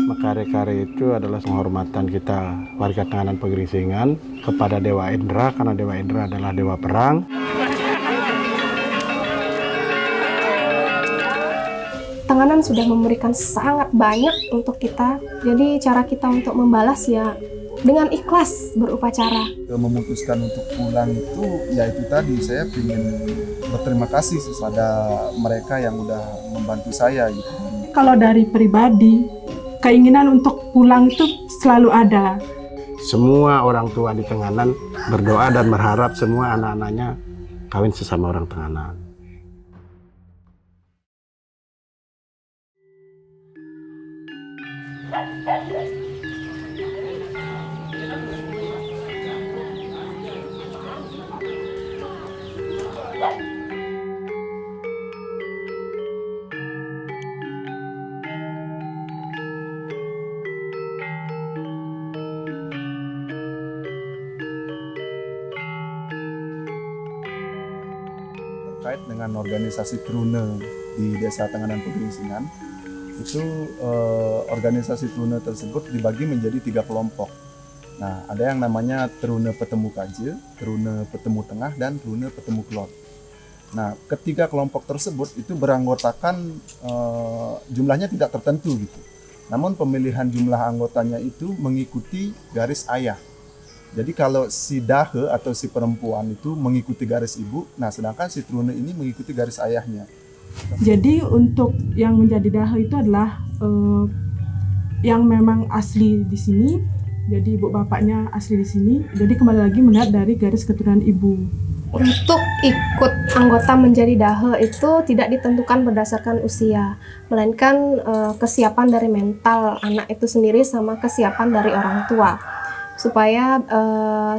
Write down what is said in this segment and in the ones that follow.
Kare-kare itu adalah penghormatan kita warga Tenganan Pegeringsingan kepada Dewa Indra, karena Dewa Indra adalah dewa perang. Tenganan sudah memberikan sangat banyak untuk kita, jadi cara kita untuk membalas ya dengan ikhlas berupacara. Memutuskan untuk pulang itu, ya itu tadi, saya ingin berterima kasih kepada mereka yang udah membantu saya gitu. Kalau dari pribadi, keinginan untuk pulang itu selalu ada. Semua orang tua di Tenganan berdoa dan berharap semua anak-anaknya kawin sesama orang Tenganan. Terkait dengan organisasi Trune di Desa Tenganan Pegeringsingan, itu organisasi Trune tersebut dibagi menjadi 3 kelompok. Nah, ada yang namanya Trune Petemu Kaje, Trune Petemu Tengah, dan Trune Petemu Klot. Nah, ketiga kelompok tersebut itu beranggotakan jumlahnya tidak tertentu gitu. Namun pemilihan jumlah anggotanya itu mengikuti garis ayah. Jadi kalau si dahe atau si perempuan itu mengikuti garis ibu, nah sedangkan si Trune ini mengikuti garis ayahnya. Jadi untuk yang menjadi dahe itu adalah yang memang asli di sini, jadi ibu bapaknya asli di sini, jadi kembali lagi melihat dari garis keturunan ibu. Untuk ikut anggota menjadi dahe itu tidak ditentukan berdasarkan usia, melainkan kesiapan dari mental anak itu sendiri sama kesiapan dari orang tua. Supaya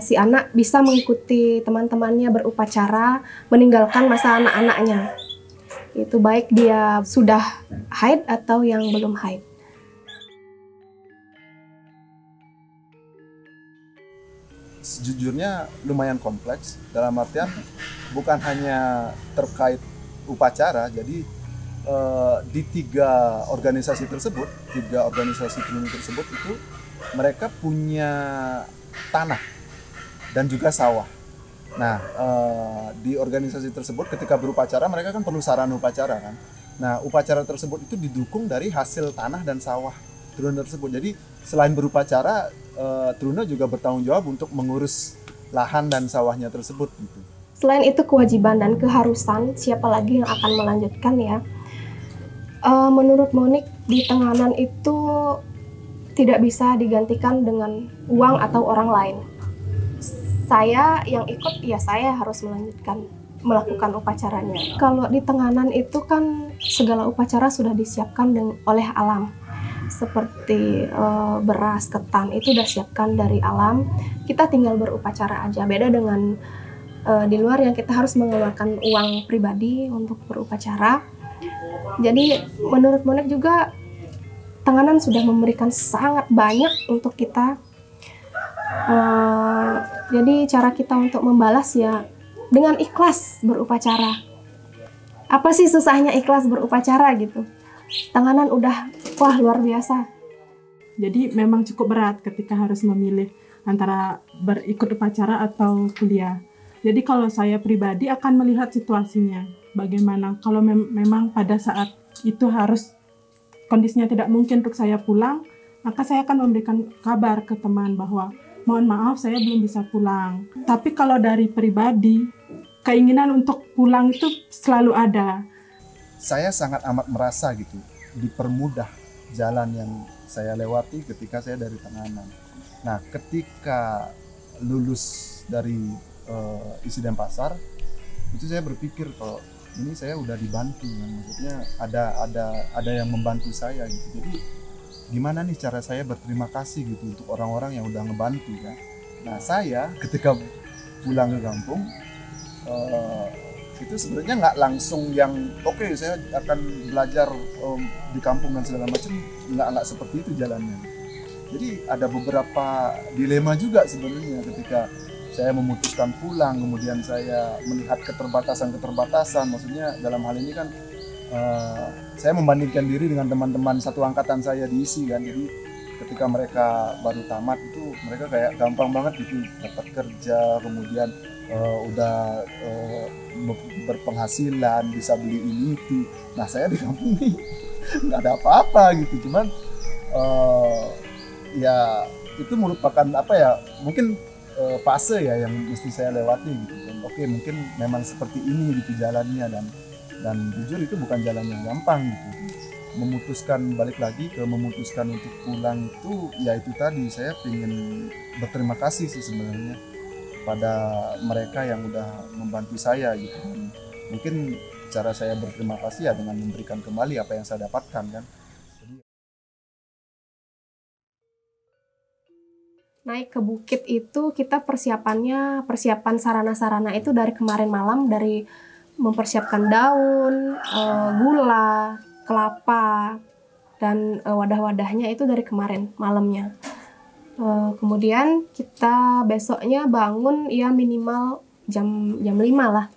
si anak bisa mengikuti teman-temannya berupacara, meninggalkan masa anak-anaknya. Itu baik dia sudah haid atau yang belum haid. Sejujurnya lumayan kompleks, dalam artian bukan hanya terkait upacara, jadi di 3 organisasi tersebut, 3 organisasi Trune tersebut itu mereka punya tanah dan juga sawah. Nah, di organisasi tersebut ketika berupacara mereka kan perlu sarana upacara kan. Nah, upacara tersebut itu didukung dari hasil tanah dan sawah Trune tersebut. Jadi selain berupacara, Trune juga bertanggung jawab untuk mengurus lahan dan sawahnya tersebut gitu. Selain itu kewajiban dan keharusan, siapa lagi yang akan melanjutkan ya? Menurut Monik, di Tenganan itu tidak bisa digantikan dengan uang atau orang lain. Saya yang ikut, ya saya harus melakukan upacaranya. Kalau di Tenganan itu kan segala upacara sudah disiapkan oleh alam. Seperti beras, ketan, itu sudah siapkan dari alam. Kita tinggal berupacara aja. Beda dengan di luar yang kita harus mengeluarkan uang pribadi untuk berupacara. Jadi menurut Monik juga Tenganan sudah memberikan sangat banyak untuk kita. Jadi cara kita untuk membalas ya dengan ikhlas berupacara. Apa sih susahnya ikhlas berupacara gitu? Tenganan udah wah luar biasa. Jadi memang cukup berat ketika harus memilih antara berikut upacara atau kuliah. Jadi kalau saya pribadi akan melihat situasinya. Bagaimana kalau memang pada saat itu harus kondisinya tidak mungkin untuk saya pulang, maka saya akan memberikan kabar ke teman bahwa mohon maaf saya belum bisa pulang. Tapi kalau dari pribadi, keinginan untuk pulang itu selalu ada. Saya sangat amat merasa gitu, dipermudah jalan yang saya lewati ketika saya dari Tenganan. Nah, ketika lulus dari Isi Denpasar, itu saya berpikir kalau ini saya udah dibantu, maksudnya ada yang membantu saya gitu. Jadi gimana nih cara saya berterima kasih gitu untuk orang-orang yang udah ngebantu kan. Nah, saya ketika pulang ke kampung itu sebenarnya nggak langsung yang oke, saya akan belajar di kampung dan segala macam, nggak seperti itu jalannya. Jadi ada beberapa dilema juga sebenarnya ketika saya memutuskan pulang, kemudian saya melihat keterbatasan, maksudnya dalam hal ini kan saya membandingkan diri dengan teman-teman satu angkatan saya di ISI kan. Jadi ketika mereka baru tamat itu mereka kayak gampang banget gitu dapat kerja, kemudian udah berpenghasilan, bisa beli ini itu. Nah saya di kampung nih nggak ada apa-apa gitu, cuman ya itu merupakan apa ya, mungkin fase ya yang mesti saya lewati gitu. Dan oke, mungkin memang seperti ini gitu jalannya, dan jujur itu bukan jalan yang gampang gitu. Memutuskan untuk pulang itu ya itu tadi, saya ingin berterima kasih sih sebenarnya pada mereka yang udah membantu saya gitu. Dan mungkin cara saya berterima kasih ya dengan memberikan kembali apa yang saya dapatkan kan. Naik ke bukit itu kita persiapan sarana-sarana itu dari kemarin malam, dari mempersiapkan daun, gula, kelapa, dan wadah-wadahnya itu dari kemarin malamnya. Kemudian kita besoknya bangun ya minimal jam 5 lah.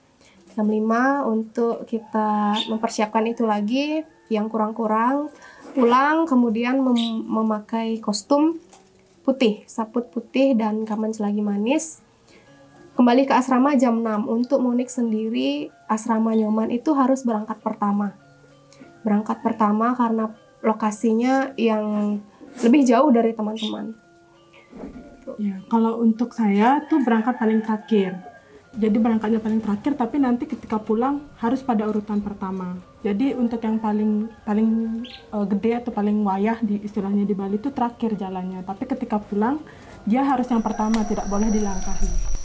Jam 5 untuk kita mempersiapkan itu lagi, yang kurang-kurang pulang, kemudian memakai kostum putih, saput putih dan kaman selagi manis. Kembali ke asrama jam 6. Untuk Monik sendiri, asrama Nyoman itu harus berangkat pertama. Berangkat pertama karena lokasinya yang lebih jauh dari teman-teman. Ya, kalau untuk saya tuh berangkat paling terakhir. Jadi berangkatnya paling terakhir, tapi nanti ketika pulang harus pada urutan pertama. Jadi untuk yang paling gede atau paling wayah di istilahnya di Bali itu terakhir jalannya. Tapi ketika pulang dia harus yang pertama, tidak boleh dilangkahi.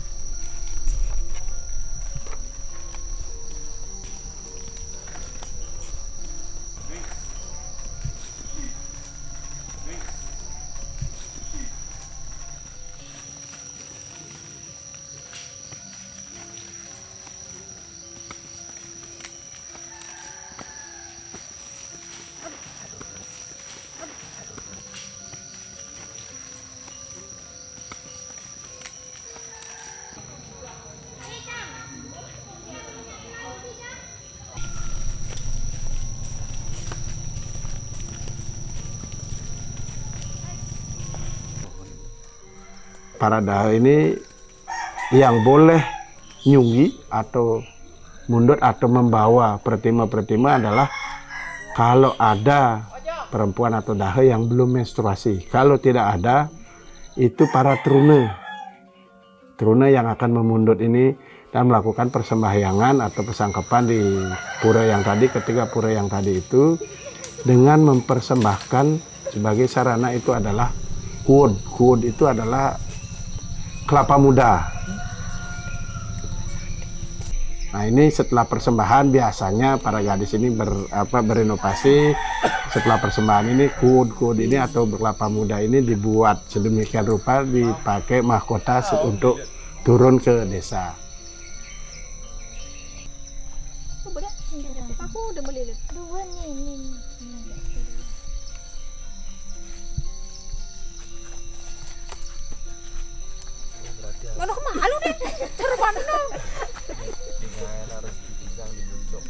Para dahe ini yang boleh nyunggi atau mundut atau membawa pertima-pertima adalah kalau ada perempuan atau dahe yang belum menstruasi. Kalau tidak ada, itu para trune yang akan memundut ini dan melakukan persembahyangan atau persangkapan di pura yang tadi. Ketika pura yang tadi itu dengan mempersembahkan sebagai sarana itu adalah kuod. Kuod itu adalah kelapa muda. Nah ini setelah persembahan biasanya para gadis ini berinovasi. Setelah persembahan ini kuod ini atau kelapa muda ini dibuat sedemikian rupa dipakai mahkota untuk turun ke desa. Aku udah beli dua nih. Mana kemalu deh, terbang dong. Dengan harus dipisang dibuncok.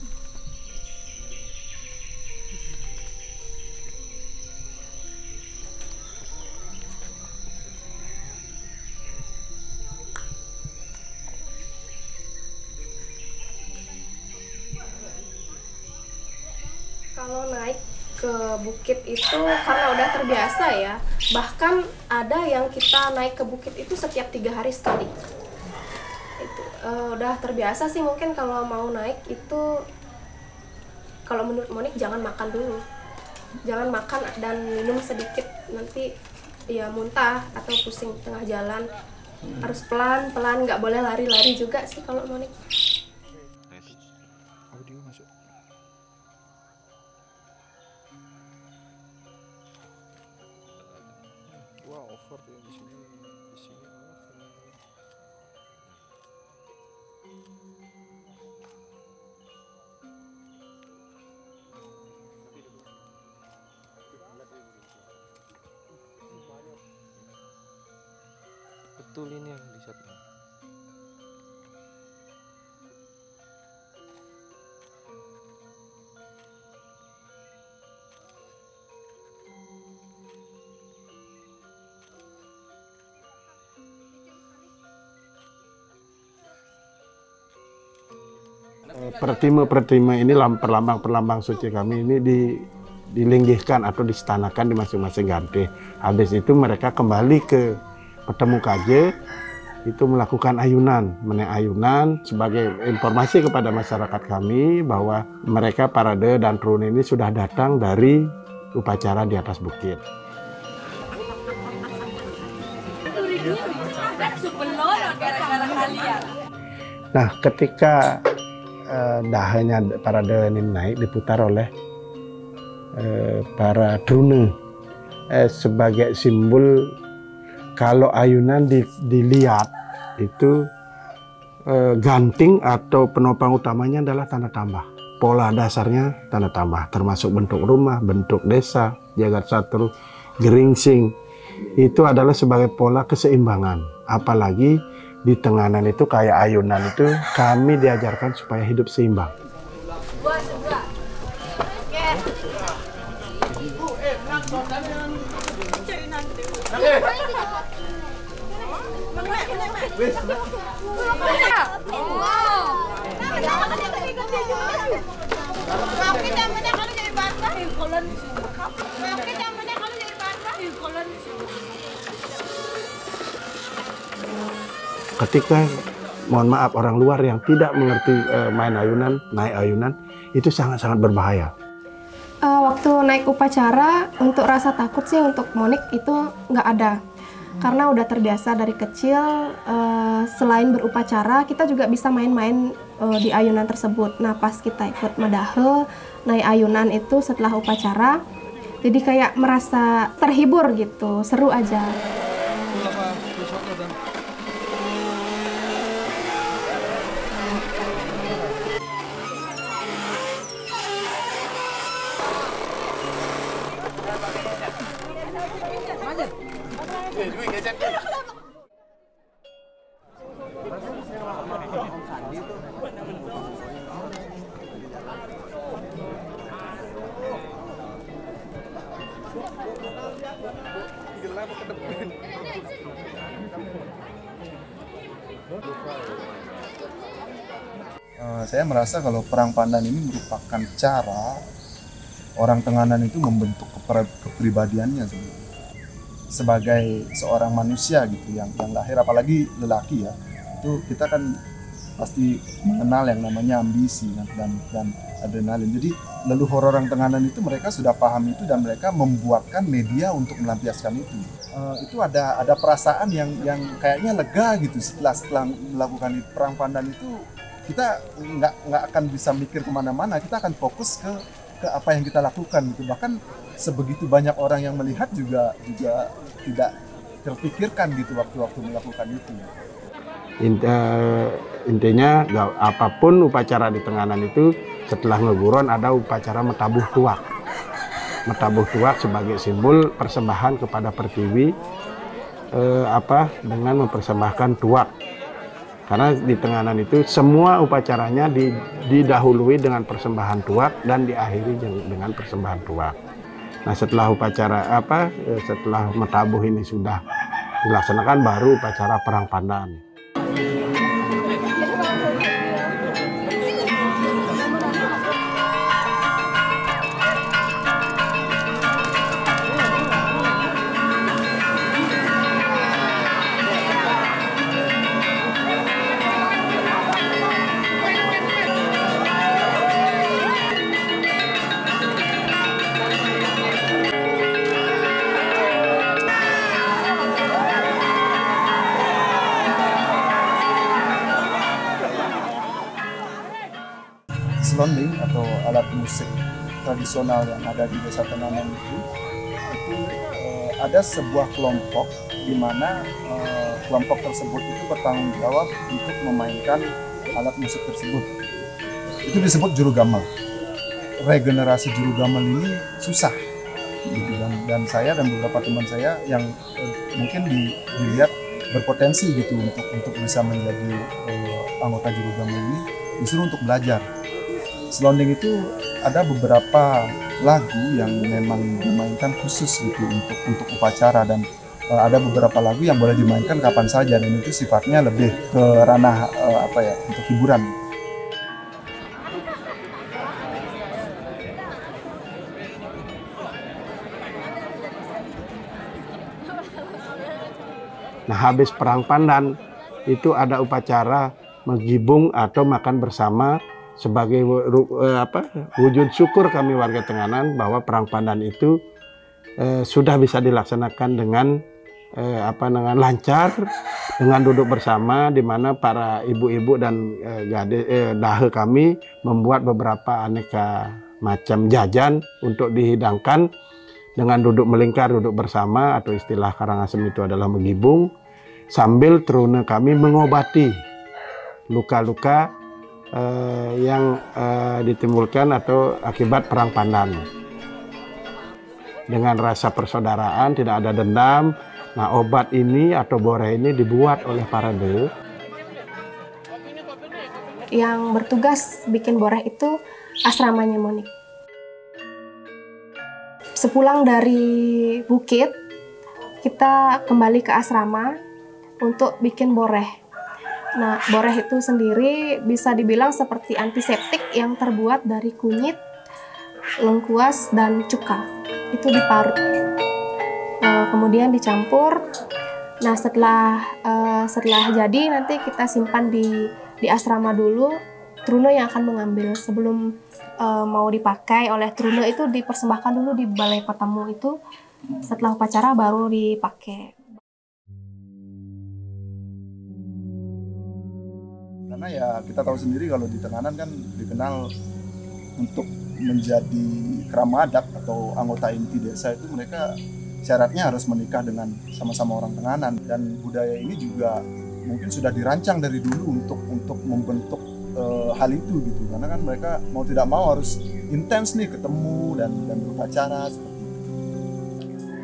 Kalau naik ke bukit itu karena udah terbiasa ya, bahkan ada yang kita naik ke bukit itu setiap 3 hari sekali. Itu udah terbiasa sih. Mungkin kalau mau naik itu, kalau menurut Monik jangan makan dulu, jangan makan dan minum sedikit, nanti ya muntah atau pusing tengah jalan. Harus pelan-pelan, nggak boleh lari-lari juga sih kalau Monik. Audio masuk. Wah, over tuh di sini over. Betul ini yang di shotnya. Pertima-pertima ini perlambang suci kami ini dilinggihkan atau distanakan di masing-masing ganti. Habis itu mereka kembali ke Petemu Kaje, itu melakukan ayunan, menaik ayunan sebagai informasi kepada masyarakat kami bahwa mereka parade dan trun ini sudah datang dari upacara di atas bukit. Nah, ketika dahanya parade ini naik diputar oleh para trune sebagai simbol kalau ayunan dilihat itu ganting atau penopang utamanya adalah tanda tambah. Pola dasarnya tanda tambah, termasuk bentuk rumah, bentuk desa, jagat satru, geringsing. Itu adalah sebagai pola keseimbangan. Apalagi di tenganan itu kayak ayunan itu kami diajarkan supaya hidup seimbang. Ketika, mohon maaf, orang luar yang tidak mengerti main ayunan, naik ayunan, itu sangat-sangat berbahaya. Waktu naik upacara, untuk rasa takut sih untuk Monik itu nggak ada. Karena udah terbiasa dari kecil, selain berupacara, kita juga bisa main-main di ayunan tersebut. Nah, pas kita ikut medahe, naik ayunan itu setelah upacara, jadi kayak merasa terhibur gitu, seru aja. Saya merasa kalau perang pandan ini merupakan cara orang Tenganan itu membentuk kepribadiannya sebagai seorang manusia gitu yang lahir, apalagi lelaki ya, itu kita kan pasti mengenal yang namanya ambisi dan adrenalin. Jadi leluhur orang Tenganan itu mereka sudah paham itu dan mereka membuatkan media untuk melampiaskan itu. Itu ada perasaan yang kayaknya lega gitu setelah melakukan perang pandan itu. Kita nggak akan bisa mikir kemana-mana, kita akan fokus ke apa yang kita lakukan gitu. Bahkan sebegitu banyak orang yang melihat juga tidak terpikirkan gitu waktu melakukan itu. Intinya apapun upacara di Tenganan itu setelah ngeguron ada upacara metabuh tuak. Metabuh tuak sebagai simbol persembahan kepada Pertiwi dengan mempersembahkan tuak. Karena di Tenganan itu semua upacaranya didahului dengan persembahan tuak dan diakhiri dengan persembahan tuak. Nah, setelah upacara setelah metabuh ini sudah dilaksanakan baru upacara perang pandan. Selonding atau alat musik tradisional yang ada di Desa Tenganan itu ada sebuah kelompok di mana kelompok tersebut itu bertanggung jawab untuk memainkan alat musik tersebut. Itu disebut juru gamal. Regenerasi juru gamal ini susah gitu, dan saya dan beberapa teman saya yang mungkin dilihat berpotensi gitu untuk bisa menjadi anggota juru gamal ini disuruh untuk belajar. Selonding itu ada beberapa lagu yang memang dimainkan khusus gitu untuk upacara, dan ada beberapa lagu yang boleh dimainkan kapan saja, dan itu sifatnya lebih ke ranah untuk hiburan. Nah, habis perang pandan itu ada upacara menggibung atau makan bersama sebagai wujud syukur kami warga Tenganan bahwa perang pandan itu sudah bisa dilaksanakan dengan lancar, dengan duduk bersama, di mana para ibu-ibu dan dahe kami membuat beberapa aneka macam jajan untuk dihidangkan dengan duduk melingkar, duduk bersama, atau istilah Karangasem itu adalah menggibung, sambil teruna kami mengobati luka-luka yang ditimbulkan atau akibat perang pandan. Dengan rasa persaudaraan, tidak ada dendam. Nah, obat ini atau boreh ini dibuat oleh para dahe. Yang bertugas bikin boreh itu asramanya Monik. Sepulang dari bukit, kita kembali ke asrama untuk bikin boreh. Nah, boreh itu sendiri bisa dibilang seperti antiseptik yang terbuat dari kunyit, lengkuas, dan cuka. Itu diparut. Kemudian dicampur. Nah, setelah jadi nanti kita simpan di asrama dulu. Truna yang akan mengambil sebelum mau dipakai oleh Truna itu dipersembahkan dulu di balai petemu itu. Setelah upacara baru dipakai. Karena ya kita tahu sendiri kalau di Tenganan kan dikenal untuk menjadi kerama adat atau anggota inti desa itu mereka syaratnya harus menikah dengan sama-sama orang Tenganan, dan budaya ini juga mungkin sudah dirancang dari dulu untuk membentuk hal itu gitu, karena kan mereka mau tidak mau harus intens nih ketemu dan berpacara seperti itu.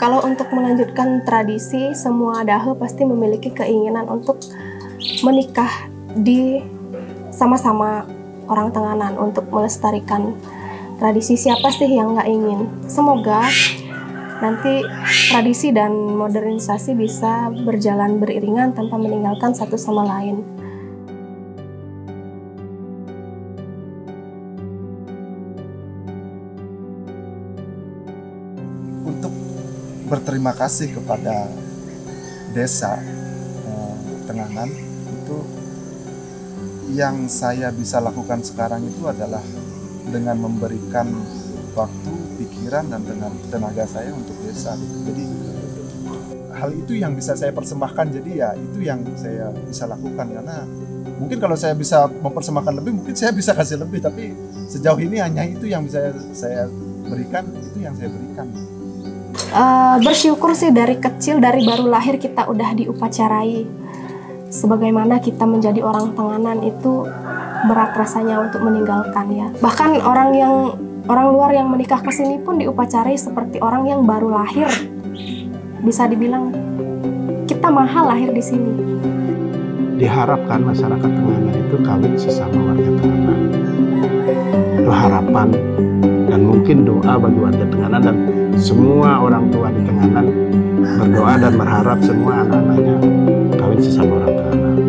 Kalau untuk melanjutkan tradisi, semua dahe pasti memiliki keinginan untuk menikah di sama-sama orang Tenganan untuk melestarikan tradisi. Siapa sih yang nggak ingin? Semoga nanti tradisi dan modernisasi bisa berjalan beriringan tanpa meninggalkan satu sama lain. Untuk berterima kasih kepada desa Tenganan, itu yang saya bisa lakukan sekarang itu adalah dengan memberikan waktu, pikiran, dan dengan tenaga saya untuk desa. Jadi hal itu yang bisa saya persembahkan, jadi ya itu yang saya bisa lakukan, karena mungkin kalau saya bisa mempersembahkan lebih mungkin saya bisa kasih lebih, tapi sejauh ini hanya itu yang bisa saya berikan, itu yang saya berikan. Bersyukur sih dari kecil, dari baru lahir kita udah diupacarai. Sebagaimana kita menjadi orang Tenganan itu berat rasanya untuk meninggalkan ya. Bahkan orang luar yang menikah ke sini pun diupacarai seperti orang yang baru lahir. Bisa dibilang kita mahal lahir di sini. Diharapkan masyarakat Tenganan itu kawin sesama warga Tenganan. Itu harapan dan mungkin doa bagi warga Tenganan, dan semua orang tua di Tenganan berdoa dan berharap semua anak-anaknya kawin sesama orang Tenganan.